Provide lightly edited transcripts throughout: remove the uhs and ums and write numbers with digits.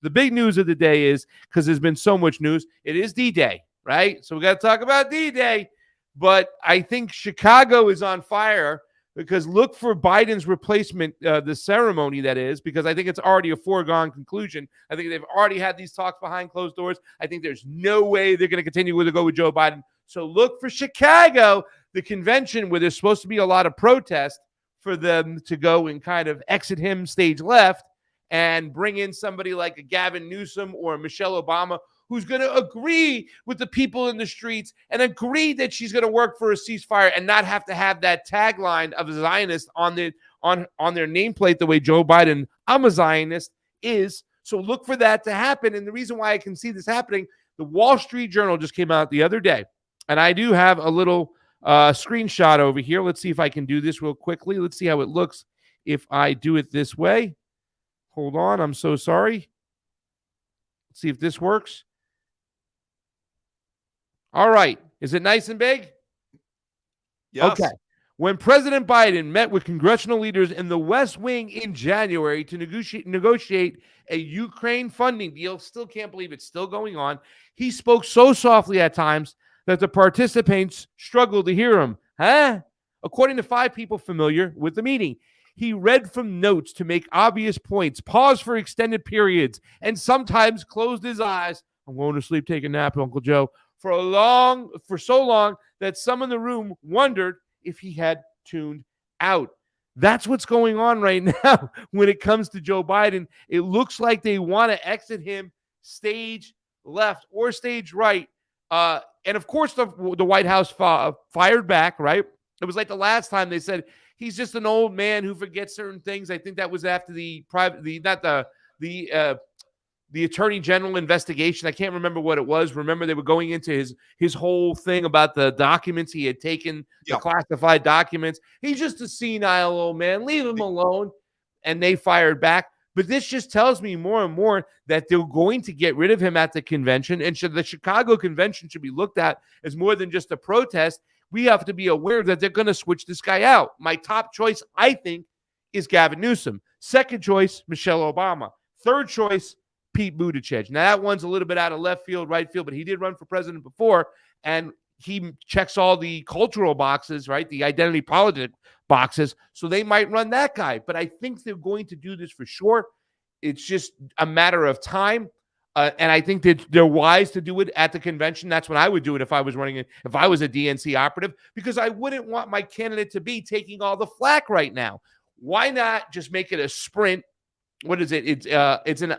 the big news of the day is, because there's been so much news, it is D-Day, right? So we got to talk about D-Day. But I think Chicago is on fire because look for Biden's replacement, the ceremony that is, because I think it's already a foregone conclusion. I think they've already had these talks behind closed doors. I think there's no way they're going to continue to go with Joe Biden. So look for Chicago, the convention where there's supposed to be a lot of protest, for them to go and kind of exit him stage left and bring in somebody like a Gavin Newsom or a Michelle Obama, who's going to agree with the people in the streets and agree that she's going to work for a ceasefire and not have to have that tagline of a Zionist on their nameplate the way Joe Biden, I'm a Zionist, is. So look for that to happen. And the reason why I can see this happening, the Wall Street Journal just came out the other day, and I do have a little screenshot over here. Let's see if I can do this real quickly. Let's see how it looks if I do it this way. Hold on. I'm so sorry. Let's see if this works. All right. Is it nice and big? Yes. Okay. When President Biden met with congressional leaders in the West Wing in January to negotiate a Ukraine funding deal, still can't believe it's still going on, he spoke so softly at times that the participants struggled to hear him. Huh? According to 5 people familiar with the meeting, he read from notes to make obvious points, paused for extended periods, and sometimes closed his eyes. I'm going to sleep, take a nap, Uncle Joe, for so long that some in the room wondered if he had tuned out. That's what's going on right now when it comes to Joe Biden. It looks like they want to exit him stage left or stage right. And of course, the White House fired back, right? It was like the last time they said he's just an old man who forgets certain things. I think that was after the Attorney General investigation. I can't remember what it was. Remember, they were going into his whole thing about the documents he had taken, the classified documents. He's just a senile old man. Leave him alone. And they fired back. But this just tells me more and more that they're going to get rid of him at the convention. And the Chicago convention should be looked at as more than just a protest. We have to be aware that they're going to switch this guy out. My top choice, I think, is Gavin Newsom. Second choice, Michelle Obama. Third choice, Pete Buttigieg. Now, that one's a little bit out of left field, right field, but he did run for president before, and he checks all the cultural boxes, right? The identity politics boxes. So they might run that guy. But I think they're going to do this for sure. It's just a matter of time. And I think that they're wise to do it at the convention. That's when I would do it if I was running it, if I was a DNC operative, because I wouldn't want my candidate to be taking all the flack right now. Why not just make it a sprint? What is it? It's in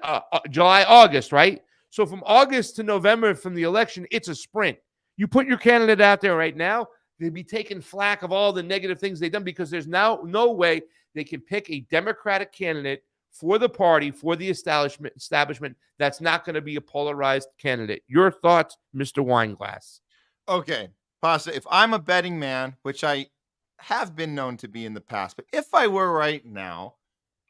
July, August, right? So from August to November from the election, it's a sprint. You put your candidate out there right now, they'd be taking flack of all the negative things they've done, because there's now no way they can pick a Democratic candidate for the party, for the establishment that's not going to be a polarized candidate. Your thoughts, Mr. Weinglass? Okay, Pasta, if I'm a betting man, which I have been known to be in the past, but if I were right now,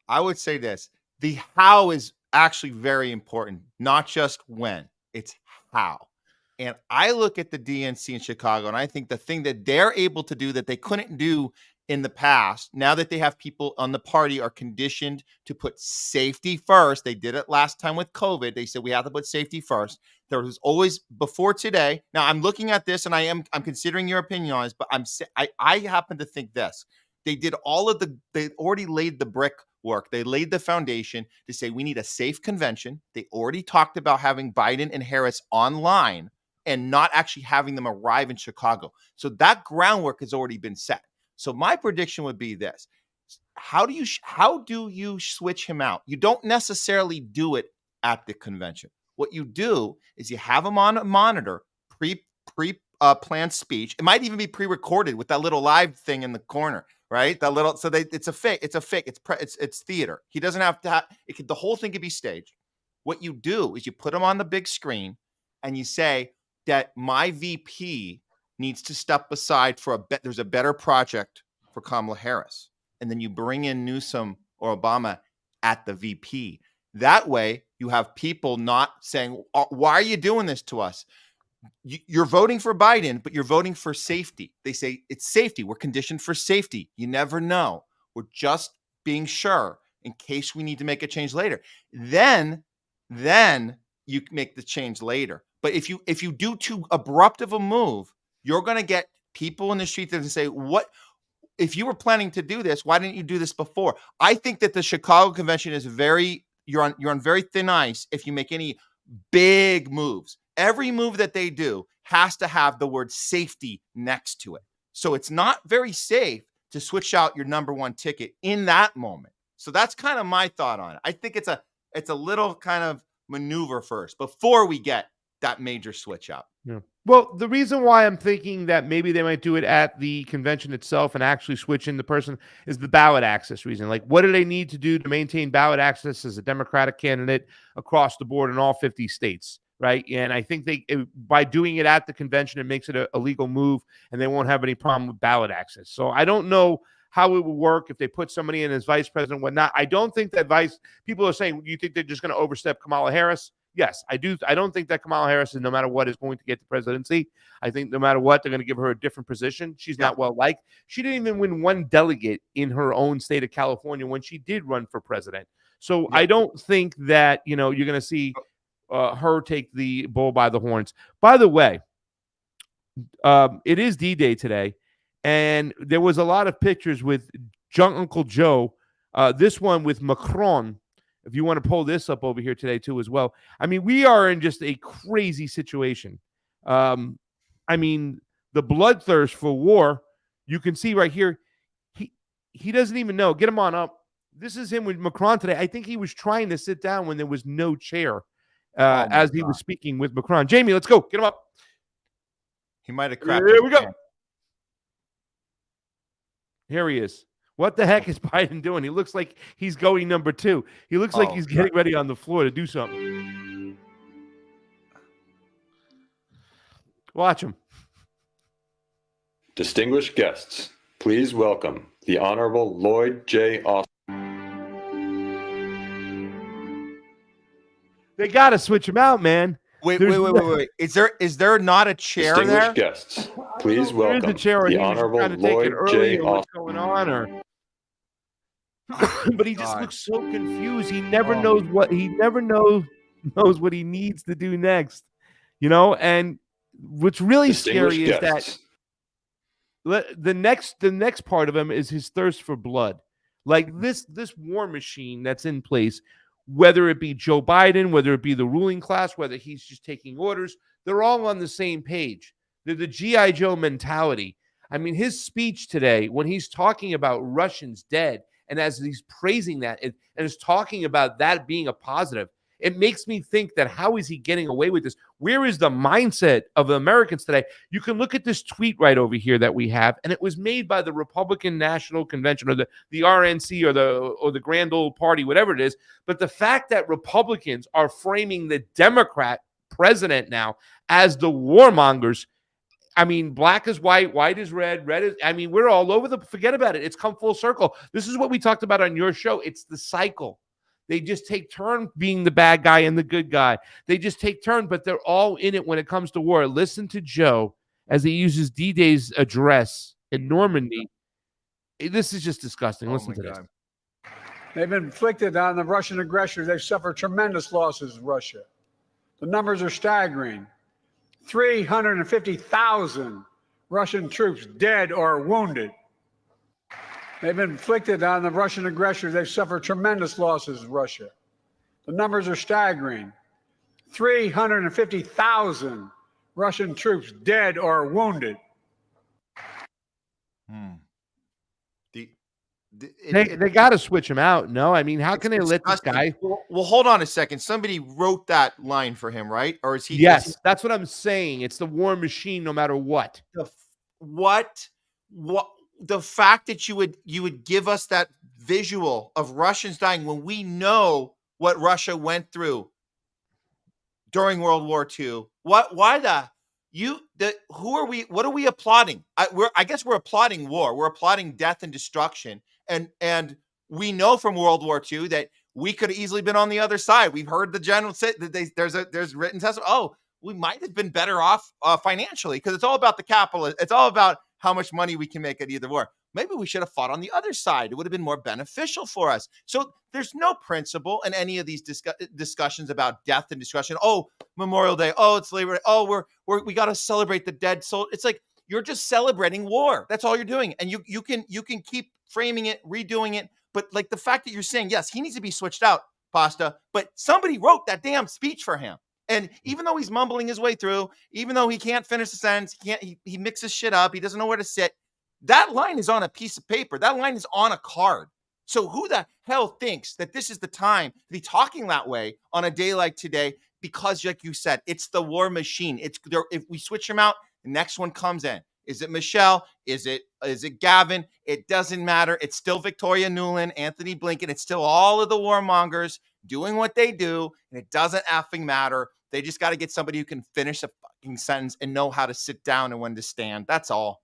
I would say this. The how is actually very important, not just when, it's how. And I look at the DNC in Chicago, and I think the thing that they're able to do that they couldn't do in the past, now that they have people on the party are conditioned to put safety first. They did it last time with COVID. They said we have to put safety first. There was always before today. Now I'm looking at this, and I'm considering your opinion on this, but I happen to think this. They did they already laid the brickwork. They laid the foundation to say we need a safe convention. They already talked about having Biden and Harris online and not actually having them arrive in Chicago. So that groundwork has already been set. So my prediction would be this. How do you switch him out? You don't necessarily do it at the convention. What you do is you have him on a monitor, planned speech. It might even be pre-recorded with that little live thing in the corner, right? That little, so it's a fake. It's theater. He doesn't have to the whole thing could be staged. What you do is you put him on the big screen and you say that my VP needs to step aside for there's a better project for Kamala Harris. And then you bring in Newsom or Obama at the VP. That way you have people not saying, why are you doing this to us? You're voting for Biden, but you're voting for safety. They say it's safety. We're conditioned for safety. You never know. We're just being sure in case we need to make a change later. Then then you make the change later. But if you do too abrupt of a move, you're going to get people in the street that say, what if you were planning to do this, why didn't you do this before? I think that the Chicago convention is you're on very thin ice if you make any big moves. Every move that they do has to have the word safety next to it. So it's not very safe to switch out your number one ticket in that moment. So that's kind of my thought on it. I think it's a little kind of maneuver first before we get that major switch up. Yeah. Well, the reason why I'm thinking that maybe they might do it at the convention itself and actually switch in the person is the ballot access reason. Like, what do they need to do to maintain ballot access as a Democratic candidate across the board in all 50 states, right? And I think by doing it at the convention, it makes it a legal move, and they won't have any problem with ballot access. So I don't know how it will work if they put somebody in as vice president, whatnot. I don't think that people are saying, you think they're just going to overstep Kamala Harris? Yes, I do. I don't think that Kamala Harris, no matter what, is going to get the presidency. I think no matter what, they're going to give her a different position. She's not well liked. She didn't even win one delegate in her own state of California when she did run for president. So I don't think that, you're going to see her take the bull by the horns. By the way, it is D-Day today, and there was a lot of pictures with Uncle Joe. This one with Macron. If you want to pull this up over here today too as well. I mean, we are in just a crazy situation. I mean, the bloodthirst for war, you can see right here. He doesn't even know. Get him on up. This is him with Macron today. I think he was trying to sit down when there was no chair as he was speaking with Macron. Jamie, let's go. Get him up. He might have crapped. Here we go. Here he is. What the heck is Biden doing? He looks like he's going number 2. He looks like he's getting ready on the floor to do something. Watch him. Distinguished guests, please welcome the Honorable Lloyd J. Austin. They got to switch him out, man. Wait. Is there not a chair there? Distinguished guests, please welcome the Honorable Lloyd J. Austin. What's going on? But he just looks so confused. He never knows what what he needs to do next. And what's really scary is that the next part of him is his thirst for blood. Like this war machine that's in place, whether it be Joe Biden, whether it be the ruling class, whether he's just taking orders, they're all on the same page. They're the G.I. Joe mentality. I mean, his speech today, when he's talking about Russians dead, and as he's praising that and is talking about that being a positive, it makes me think that how is he getting away with this? Where is the mindset of the Americans today? You can look at this tweet right over here that we have, and it was made by the Republican National Convention or the RNC or the Grand Old Party, whatever it is. But the fact that Republicans are framing the Democrat president now as the warmongers, I mean, black is white, white is red, red is, I mean, we're all over forget about it. It's come full circle. This is what we talked about on your show. It's the cycle. They just take turn being the bad guy and the good guy. They just take turn, but they're all in it when it comes to war. Listen to Joe as he uses D-Day's address in Normandy. This is just disgusting. Listen to this. They've inflicted on the Russian aggressors. They've suffered tremendous losses, Russia. The numbers are staggering. 350,000 Russian troops dead or wounded. They've inflicted on the Russian aggressors. They've suffered tremendous losses, Russia. The numbers are staggering. 350,000 Russian troops dead or wounded. They got to switch him out. No, I mean, how can they let this guy? Well, hold on a second. Somebody wrote that line for him, right? Or is he? Yes, that's what I'm saying. It's the war machine, no matter what. The fact that you would give us that visual of Russians dying when we know what Russia went through during World War II. Who are we? What are we applauding? I guess we're applauding war. We're applauding death and destruction. And we know from World War II that we could have easily been on the other side. We've heard the general say that there's written testimony. Oh, we might have been better off financially because it's all about the capital. It's all about how much money we can make at either war. maybe we should have fought on the other side. It would have been more beneficial for us. So there's no principle in any of these discussions about death and discussion. Oh, Memorial Day. Oh, it's Labor Day. Oh, we got to celebrate the dead soul. It's like you're just celebrating war. That's all you're doing. And you can keep framing it, redoing it. But like the fact that you're saying, yes, he needs to be switched out, Pasta, but somebody wrote that damn speech for him. And even though he's mumbling his way through, even though he can't finish the sentence, he mixes shit up, he doesn't know where to sit. That line is on a piece of paper. That line is on a card. So who the hell thinks that this is the time to be talking that way on a day like today? Because like you said, it's the war machine. It's there. If we switch them out, the next one comes in. Is it Michelle? Is it Gavin? It doesn't matter. It's still Victoria Nuland, Anthony Blinken. It's still all of the warmongers doing what they do, and it doesn't effing matter. They just got to get somebody who can finish a fucking sentence and know how to sit down and when to stand. That's all.